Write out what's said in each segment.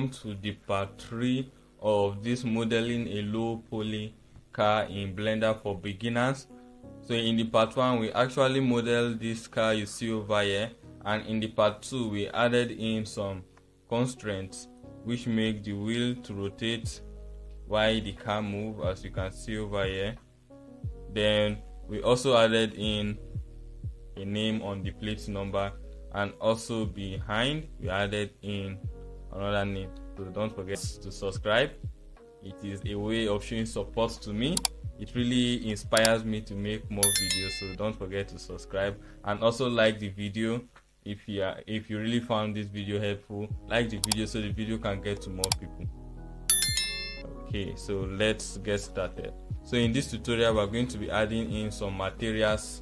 welcome to the part 3 of this modeling a low poly car in Blender for beginners. So in the part 1 we actually modeled this car you see over here, and in the part 2 we added in some constraints which make the wheel to rotate while the car move, as you can see over here. Then we also added in a name on the plate number, and also behind we added in another name. So don't forget to subscribe. It is a way of showing support to me. It really inspires me to make more videos, so don't forget to subscribe and also like the video. If you really found this video helpful, like the video so the video can get to more people. Okay, so let's get started. So in this tutorial we're going to be adding in some materials,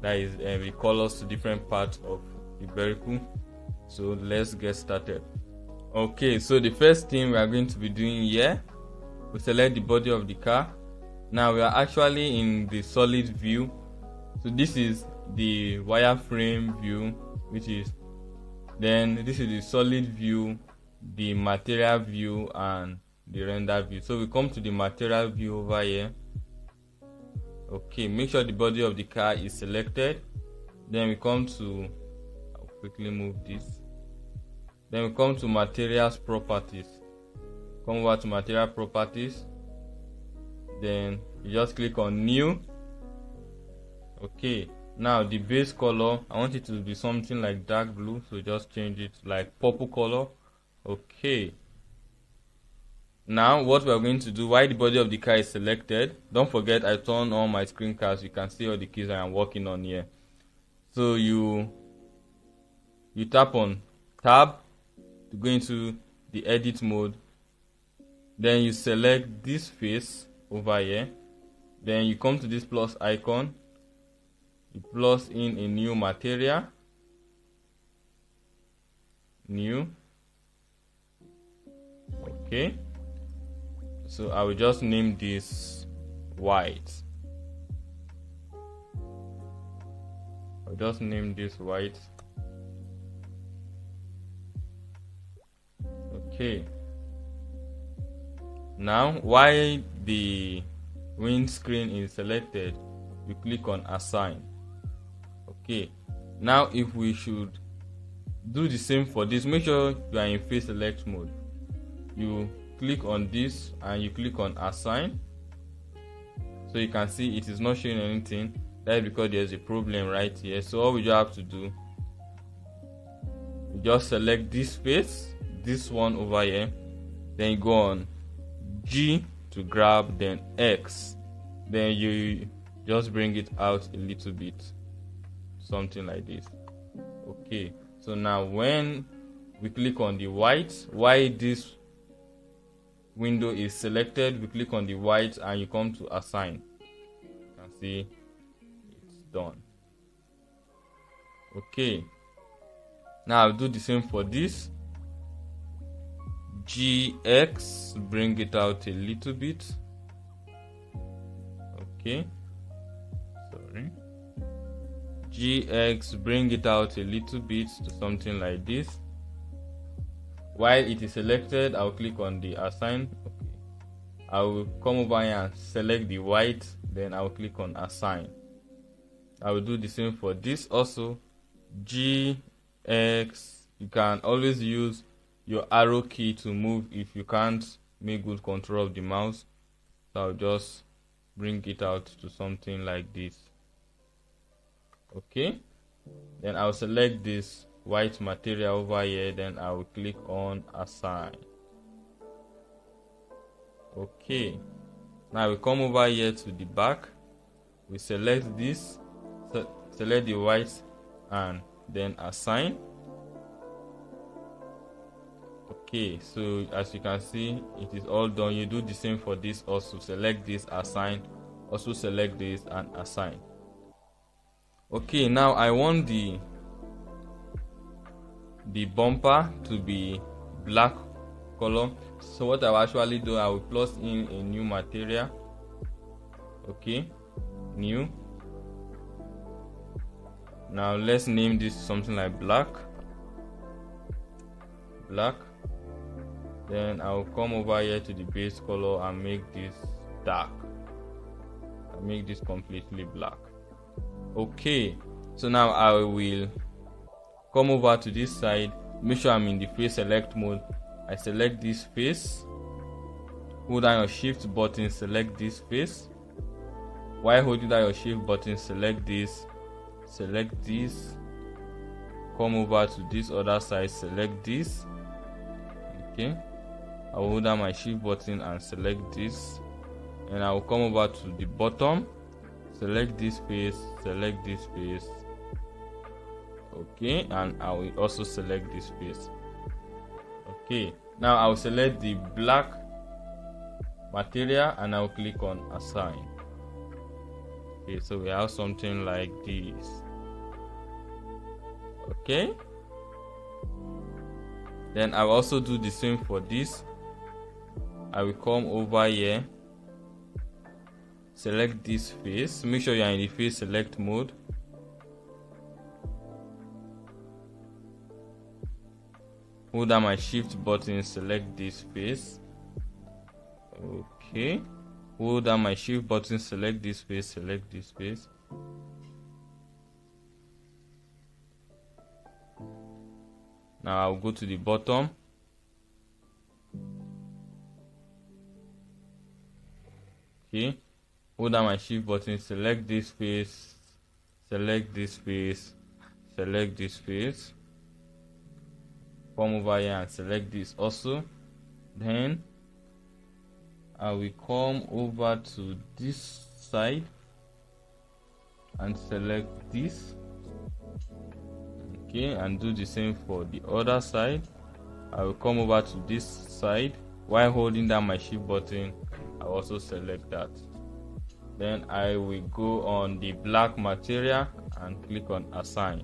that is the colors to different parts of the vehicle. So let's get started. Okay, so the first thing we are going to be doing here, we select the body of the car. Now we are actually in the solid view. So this is the wireframe view, which is, then this is the solid view, the material view, and the render view. So we come to the material view over here. Okay, make sure the body of the car is selected. Then we come to, I'll quickly move this. Then we come to materials properties. Come over to material properties. Then you just click on new. Okay, now the base color, I want it to be something like dark blue, so just change it like purple color. Okay. Now what we are going to do, while the body of the car is selected, don't forget I turn on my screen cast. You can see all the keys I am working on here. So you tap on tab to go into the edit mode. Then you select this face over here. Then you come to this plus icon. You plus in a new material. New. Okay. So I will just name this white. I'll just name this white. Okay. Now while the windscreen is selected, you click on assign. Okay. Now if we should do the same for this, make sure you are in face select mode. You click on this and you click on assign. So you can see it is not showing anything. That is because there's a problem right here. So all we just have to do, you just select this face, this one over here, then you go on G to grab, then X, then you just bring it out a little bit, something like this. Okay, so now when we click on the white, while this window is selected, we click on the white and you come to assign. You can see it's done. Okay, now I'll do the same for this. GX, bring it out a little bit. Okay, sorry. GX, bring it out a little bit to something like this. While it is selected, I'll click on the assign. Okay, I will come over here and select the white, then I'll click on assign. I will do the same for this also. GX, you can always use your arrow key to move if you can't make good control of the mouse. So I'll just bring it out to something like this. Okay, then I'll select this white material over here, then I will click on assign. Okay, now we come over here to the back, we select this, select the white and then assign. Okay, so as you can see it is all done. You do the same for this also. Select this, assign, also select this and assign. Okay, now I want the bumper to be black color. So what I will actually do, I will plus in a new material. Okay, new. Now let's name this something like black. Then I'll come over here to the base color and make this dark. I'll make this completely black. Okay, so now I will come over to this side, make sure I'm in the face select mode. I select this face, hold down your shift button, select this face. While holding down your shift button, select this, come over to this other side, select this. Okay, I will hold down my shift button and select this, and I will come over to the bottom, select this face, okay, and I will also select this face. Okay, now I will select the black material and I will click on assign. Okay, so we have something like this. Okay, then I will also do the same for this. I will come over here, select this face, make sure you are in the face select mode. Hold down my shift button, select this face. Okay, hold down my shift button, select this face, Now I'll go to the bottom. Okay, hold down my shift button, select this face, come over here and select this also. Then I will come over to this side and select this. Okay, and do the same for the other side. I will come over to this side. While holding down my shift button, I will also select that. Then I will go on the black material and click on assign.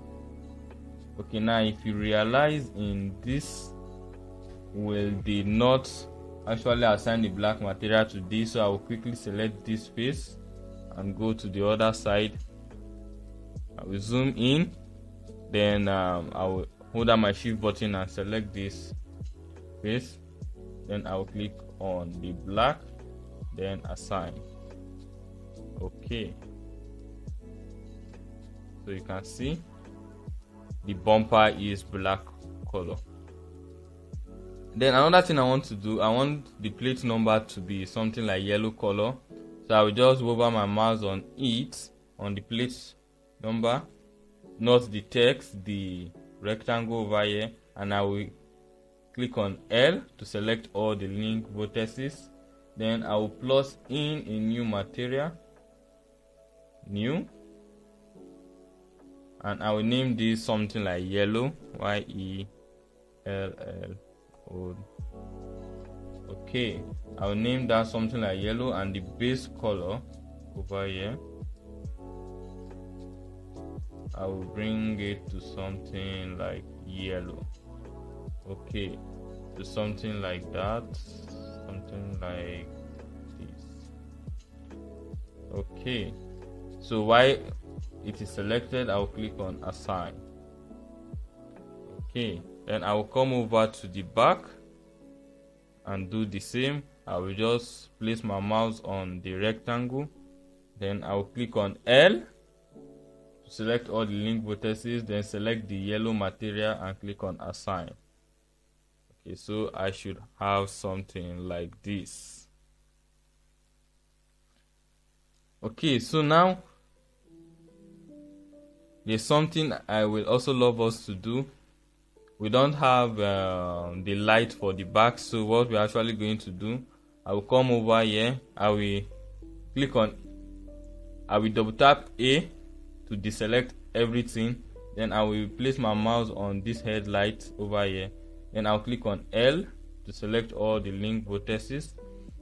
Okay, now if you realize in this will did not actually assign the black material to this, so I will quickly select this face and go to the other side. I will zoom in, then I will hold down my shift button and select this face. Then I will click on the black, then assign. Okay, so you can see the bumper is black color. Then another thing I want to do, I want the plate number to be something like yellow color. So I will just hover my mouse on it, on the plate number, not the text, the rectangle over here, and I will click on L to select all the link vertices. Then I will plus in a new material, new, and I will name this something like yellow, YELLO. Okay, I will name that something like yellow, and the base color over here I will bring it to something like yellow. Okay, to something like that, something like this. Okay, so while it is selected, I will click on assign. Okay, then I will come over to the back and do the same. I will just place my mouse on the rectangle, then I will click on L to select all the link vertices, then select the yellow material and click on assign. Okay, so I should have something like this. Okay, so now there's something I will also love us to do. We don't have the light for the back, so what we're actually going to do, I will come over here, I will double tap A to deselect everything, then I will place my mouse on this headlight over here, then I'll click on L to select all the link vertices.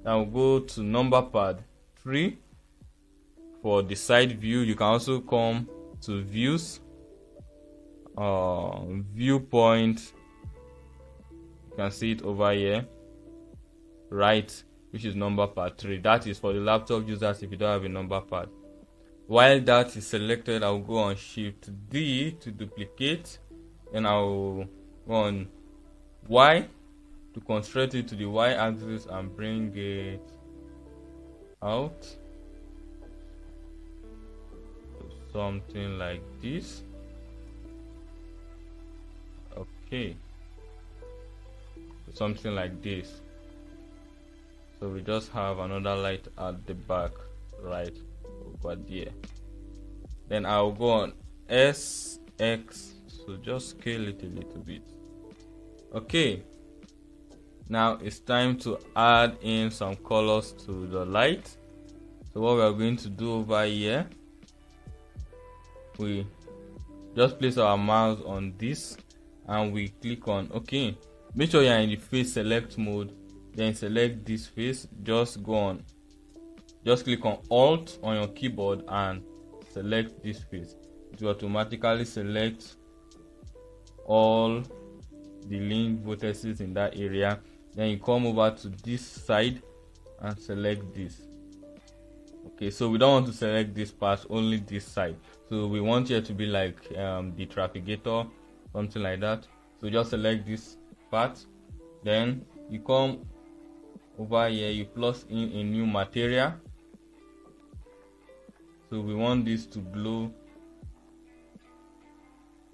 I'll go to number pad 3 for the side view. You can also come to views, viewpoint, you can see it over here, right, which is number pad 3. That is for the laptop users if you don't have a number pad. While that is selected, I'll go on Shift D to duplicate, then I'll go on Y to constrain it to the y-axis and bring it out to something like this. Okay, something like this. So we just have another light at the back right over there. Then I'll go on SX, so just scale it a little bit. Okay, now it's time to add in some colors to the light. So what we are going to do over here, we just place our mouse on this and we click on okay. Make sure you're in the face select mode, then select this face. Just click on Alt on your keyboard and select this face. It will automatically select all the link vertices in that area. Then you come over to this side and select this. Okay, so we don't want to select this part, only this side. So we want here to be like the trafficator, something like that. So just select this part, then you come over here, you plus in a new material. So we want this to glow.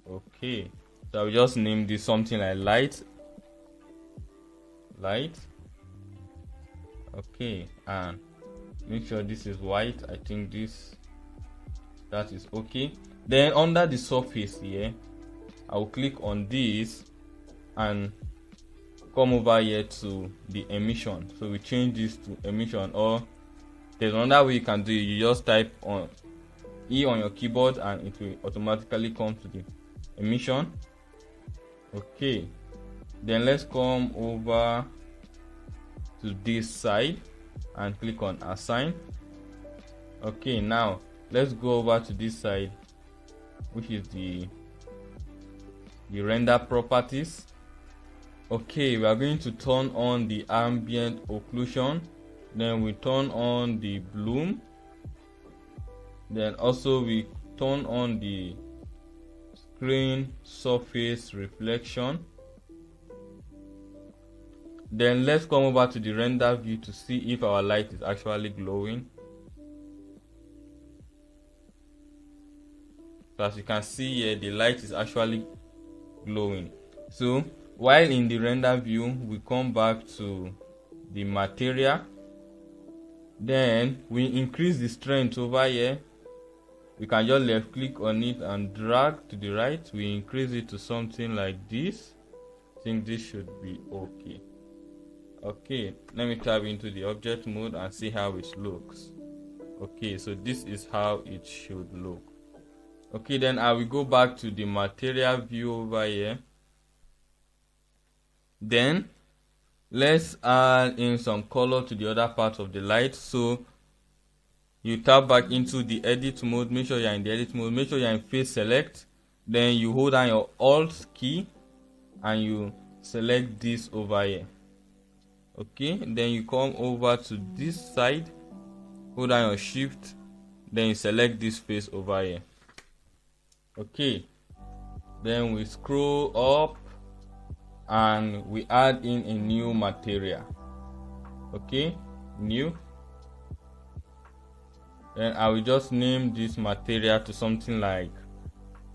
Okay, so I will just name this something like light. Okay, and make sure this is white. I think that is okay. Then under the surface here, I will click on this and come over here to the emission. So we change this to emission, or there's another way you can do it. You just type on E on your keyboard and it will automatically come to the emission. Okay, then let's come over to this side and click on assign. Okay, now let's go over to this side, which is the render properties. Okay, we are going to turn on the ambient occlusion, then we turn on the bloom, then also we turn on the screen surface reflection. Then let's come over to the render view to see if our light is actually glowing. So as you can see here, the light is actually glowing. So while in the render view, we come back to the material, then we increase the strength over here. We can just left click on it and drag to the right. We increase it to something like this. I think this should be okay. Okay, let me tab into the object mode and see how it looks. Okay, so this is how it should look. Okay, then I will go back to the material view over here. Then let's add in some color to the other part of the light. So you tap back into the edit mode. Make sure you're in the edit mode. Make sure you're in face select. Then you hold down your Alt key and you select this over here. Okay, then you come over to this side, hold down your shift, then you select this face over here. Okay, then we scroll up and we add in a new material. Okay, new. Then I will just name this material to something like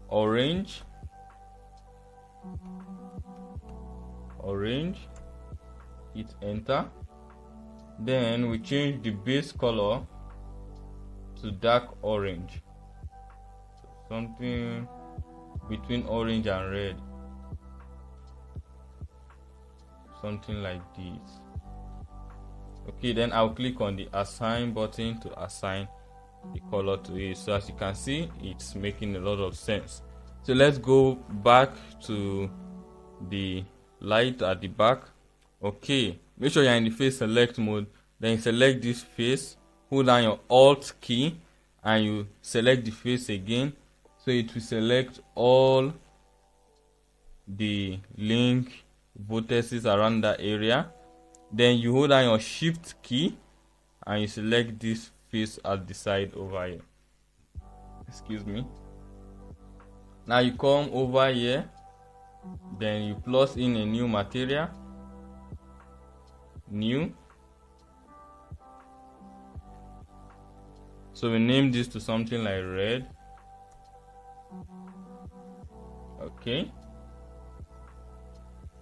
orange. Hit enter. Then we change the base color to dark orange, so something between orange and red, something like this. Okay, then I'll click on the assign button to assign the color to it. So as you can see, it's making a lot of sense. So let's go back to the light at the back. Okay, make sure you're in the face select mode, then select this face, hold down your Alt key and you select the face again, so it will select all the link vertices around that area. Then you hold down your shift key and you select this face at the side over here. Excuse me. Now you come over here, then you plus in a new material. new. So we name this to something like red. Okay,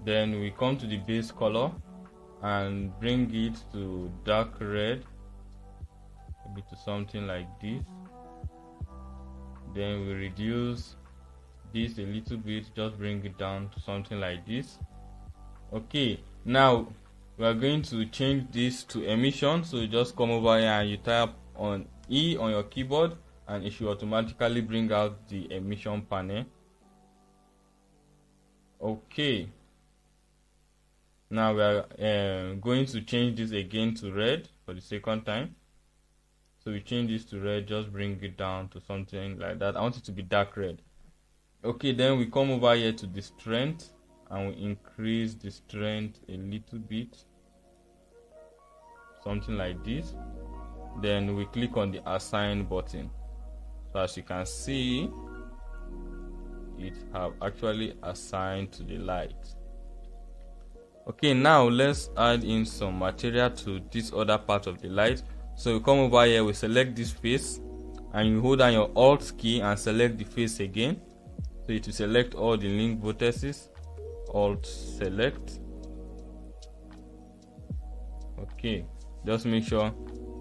then we come to the base color and bring it to dark red, maybe to something like this. Then we reduce this a little bit, just bring it down to something like this. Okay, now we are going to change this to emission. So you just come over here and you type on E on your keyboard and it should automatically bring out the emission panel. Okay, now we are going to change this again to red for the second time. So we change this to red, just bring it down to something like that. I want it to be dark red. Okay, then we come over here to the strength and we increase the strength a little bit, something like this. Then we click on the assign button. So as you can see, it have actually assigned to the light. Okay, now let's add in some material to this other part of the light. So we come over here, we select this face and you hold down your alt key and select the face again. So it will select all the link vertices. Alt select. Okay, just make sure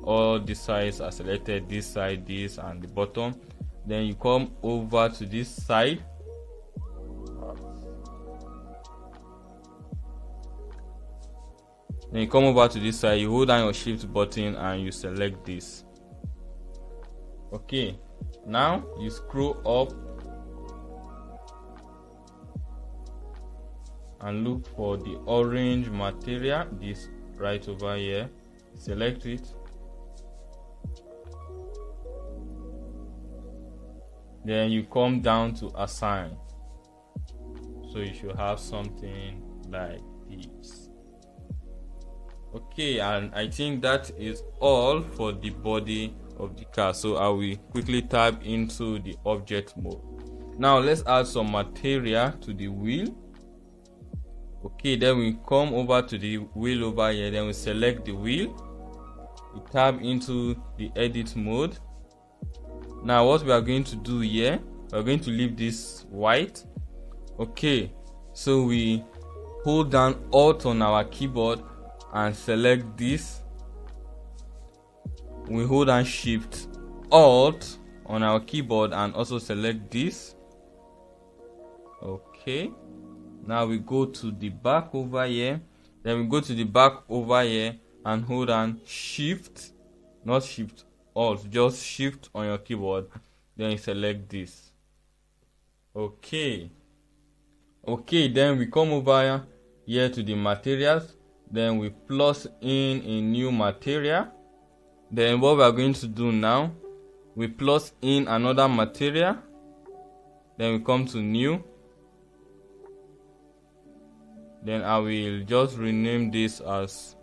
all the sides are selected, this side, this, and the bottom. Then you come over to this side. Then you come over to this side, you hold down your shift button and you select this. Okay, now you scroll up and look for the orange material, this right over here. Select it. Then you come down to assign. So you should have something like this. Okay, and I think that is all for the body of the car. So I will quickly tab into the object mode. Now let's add some material to the wheel. Okay, then we come over to the wheel over here, then we select the wheel. We tab into the edit mode. Now what we are going to do here, we are going to leave this white. Okay, so we hold down Alt on our keyboard and select this. We hold down Shift Alt on our keyboard and also select this. Okay, now we go to the back over here, then we go to the back over here and hold on Shift, not Shift Alt, just Shift on your keyboard, then you select this. Okay, then we come over here to the materials, then we plus in a new material. Then what we are going to do now, we plus in another material, then we come to new. Then I will just rename this as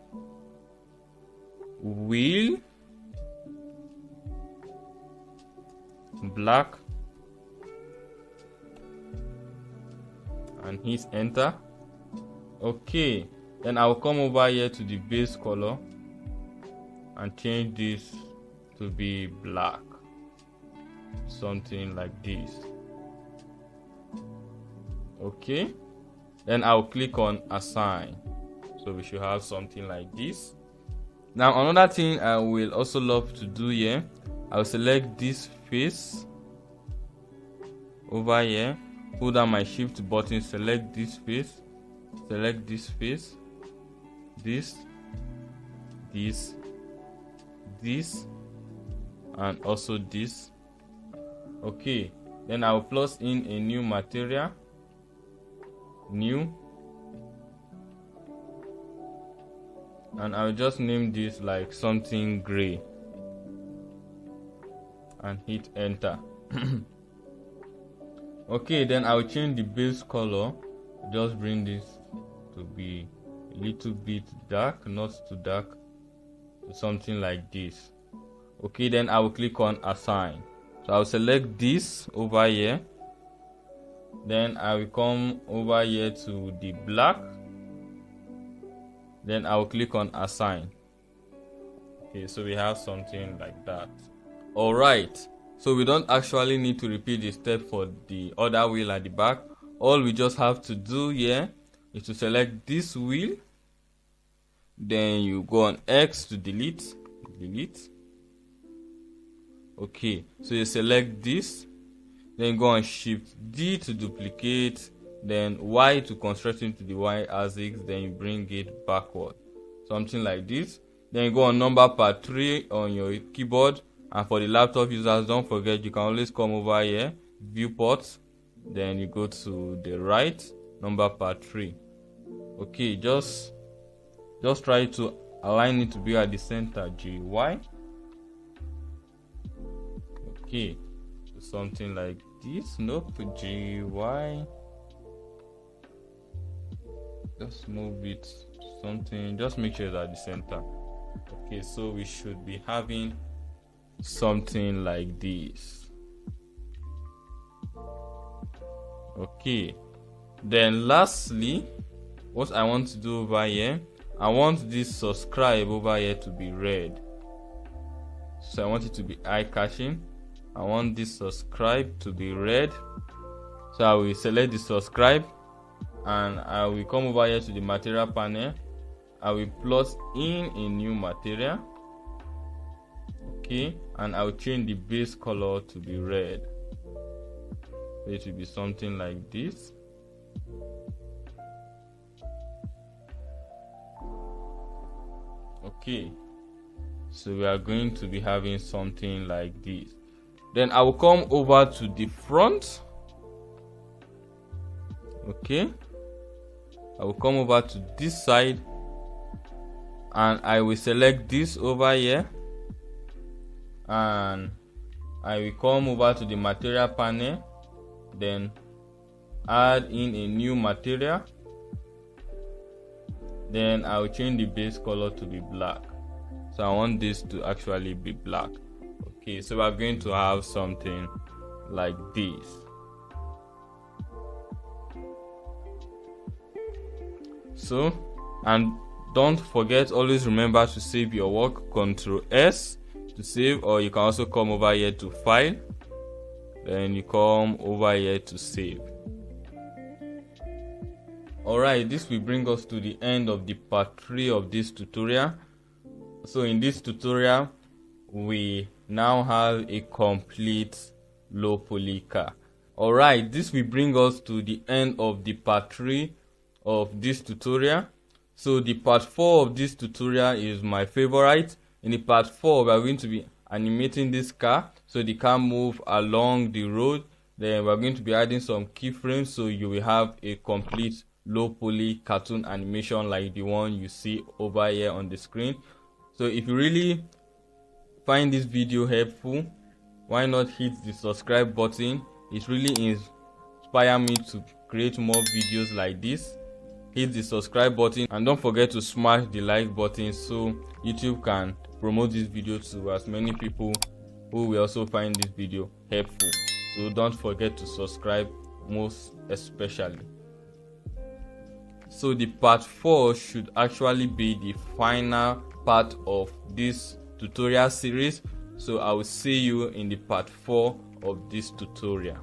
wheel black and hit enter. Okay, then I'll come over here to the base color and change this to be black, something like this. Okay, then I'll click on assign. So we should have something like this. Now another thing I will also love to do here, I'll select this face over here, hold down my shift button, select this face, select this face, this, and also this. Okay, then I'll plus in a new material, new, and I'll just name this like something gray and hit enter. Okay, then I'll change the base color, just bring this to be a little bit dark, not too dark, to something like this. Okay, then I will click on assign. So I'll select this over here, then I will come over here to the black, then I'll click on assign. Okay, so we have something like that. All right, so we don't actually need to repeat the step for the other wheel at the back. All we just have to do here is to select this wheel, then you go on X to delete. Okay, so you select this, then go on Shift D to duplicate, then Y to construct into the Y axis, then you bring it backward, something like this. Then you go on number part 3 on your keyboard, and for the laptop users, don't forget you can always come over here, viewport, then you go to the right, number part 3. Okay, just try to align it to be at the center, GY. Okay, something like this. Nope, GY. Just move it something, just make sure it's at the center. Okay, so we should be having something like this. Okay, then lastly, what I want to do over here, I want this subscribe over here to be red, so I want it to be eye catching. I want this subscribe to be red, so I will select the subscribe, and I will come over here to the material panel. I will plot in a new material. Okay, and I will change the base color to be red. It will be something like this. Okay, so we are going to be having something like this. Then I will come over to the front. Okay, I will come over to this side, and I will select this over here, and I will come over to the material panel, then add in a new material. Then I will change the base color to be black, so I want this to actually be black. Okay, so we are going to have something like this. So, and don't forget, always remember to save your work. Ctrl S to save, or you can also come over here to file, then you come over here to save. Alright, this will bring us to the end of the part 3 of this tutorial. So in this tutorial, we now have a complete low poly car. Alright, this will bring us to the end of the part 3 of this tutorial. So the part 4 of this tutorial is my favorite. In the part 4, we are going to be animating this car, so the car move along the road. Then we're going to be adding some keyframes, so you will have a complete low poly cartoon animation like the one you see over here on the screen. So if you really find this video helpful, why not hit the subscribe button? It really inspires me to create more videos like this. Hit the subscribe button, and don't forget to smash the like button so YouTube can promote this video to as many people who will also find this video helpful. So don't forget to subscribe, most especially. So the part 4 should actually be the final part of this tutorial series. So I will see you in the part 4 of this tutorial.